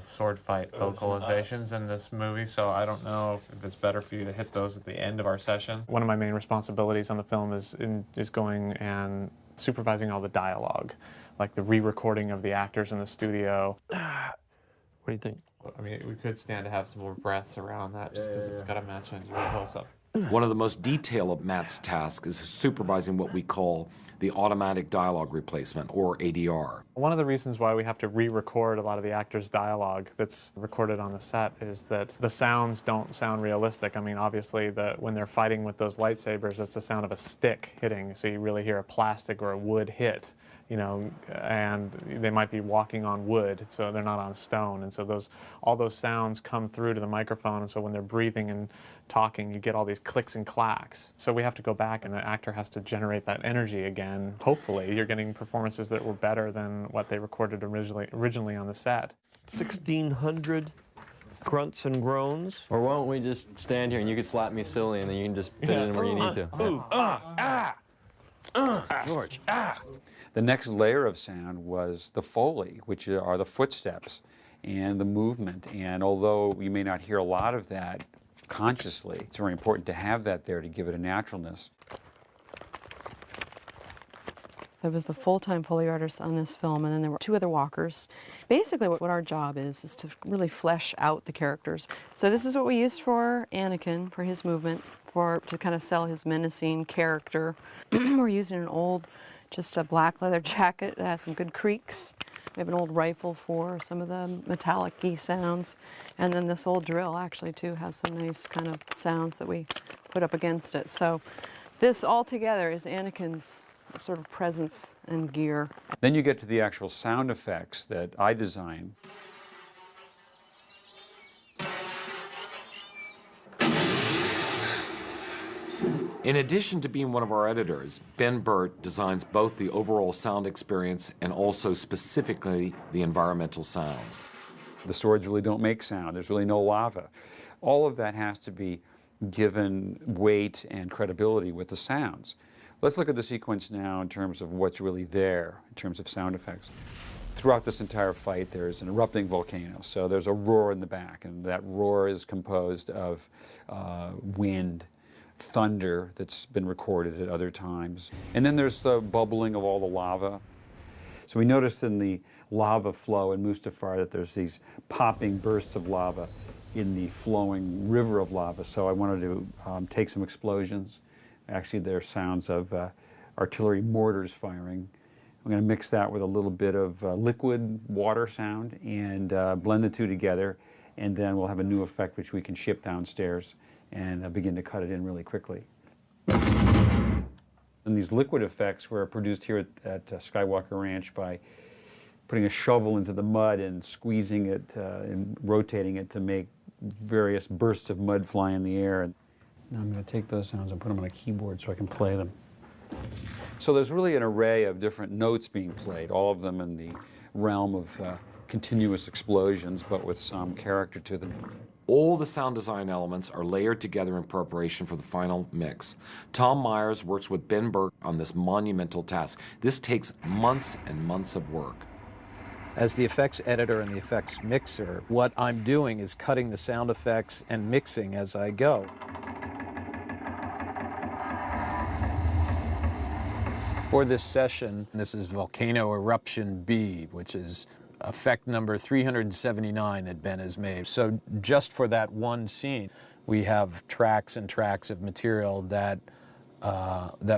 sword fight vocalizations in this movie, so I don't know if it's better for you to hit those at the end of our session. One of my main responsibilities on the film is going and supervising all the dialogue, like the re-recording of the actors in the studio. What do you think? I mean, we could stand to have some more breaths around that, just because it's got to match into your close-up. One of the most detailed of Matt's tasks is supervising what we call the automatic dialogue replacement, or ADR. One of the reasons why we have to re-record a lot of the actors' dialogue that's recorded on the set is that the sounds don't sound realistic. I mean, obviously, when they're fighting with those lightsabers, it's the sound of a stick hitting, so you really hear a plastic or a wood hit, you know, and they might be walking on wood, so they're not on stone, and so all those sounds come through to the microphone, and so when they're breathing and talking, you get all these clicks and clacks. So we have to go back, and the actor has to generate that energy again. Hopefully, you're getting performances that were better than what they recorded originally on the set. 1,600 grunts and groans. Or why don't we just stand here and you can slap me silly and then you can just fit it in where you need to. George. The next layer of sound was the Foley, which are the footsteps and the movement. And although you may not hear a lot of that consciously, it's very important to have that there to give it a naturalness. There was the full-time Foley artist on this film, and then there were 2 other walkers. Basically, what our job is to really flesh out the characters. So this is what we used for Anakin, for his movement, to kind of sell his menacing character. We're using just a black leather jacket that has some good creaks. We have an old rifle for some of the metallic-y sounds. And then this old drill actually too has some nice kind of sounds that we put up against it. So this all together is Anakin's sort of presence and gear. Then you get to the actual sound effects that I design. In addition to being one of our editors, Ben Burt designs both the overall sound experience and also specifically the environmental sounds. The swords really don't make sound. There's really no lava. All of that has to be given weight and credibility with the sounds. Let's look at the sequence now in terms of what's really there, in terms of sound effects. Throughout this entire fight, there's an erupting volcano, so there's a roar in the back, and that roar is composed of wind, thunder that's been recorded at other times. And then there's the bubbling of all the lava. So we noticed in the lava flow in Mustafar that there's these popping bursts of lava in the flowing river of lava. So I wanted to take some explosions. Actually, there are sounds of artillery mortars firing. I'm going to mix that with a little bit of liquid water sound and blend the two together, and then we'll have a new effect which we can ship downstairs and begin to cut it in really quickly. And these liquid effects were produced here at Skywalker Ranch by putting a shovel into the mud and squeezing it and rotating it to make various bursts of mud fly in the air. And now I'm going to take those sounds and put them on a keyboard so I can play them. So there's really an array of different notes being played, all of them in the realm of continuous explosions, but with some character to them. All the sound design elements are layered together in preparation for the final mix. Tom Myers works with Ben Burt on this monumental task. This takes months and months of work. As the effects editor and the effects mixer, what I'm doing is cutting the sound effects and mixing as I go. For this session, this is Volcano Eruption B, which is effect number 379 that Ben has made. So just for that one scene, we have tracks and tracks of material that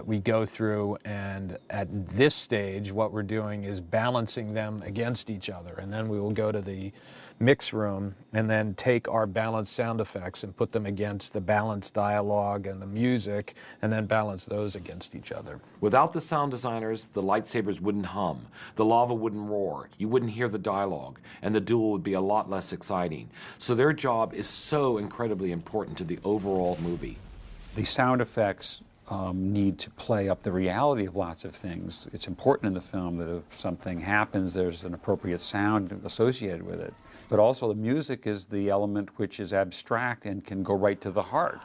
we go through, and at this stage what we're doing is balancing them against each other, and then we will go to the mix room and then take our balanced sound effects and put them against the balanced dialogue and the music, and then balance those against each other. Without the sound designers, the lightsabers wouldn't hum, the lava wouldn't roar, you wouldn't hear the dialogue, and the duel would be a lot less exciting. So their job is so incredibly important to the overall movie. The sound effects need to play up the reality of lots of things. It's important in the film that if something happens, there's an appropriate sound associated with it. But also the music is the element which is abstract and can go right to the heart.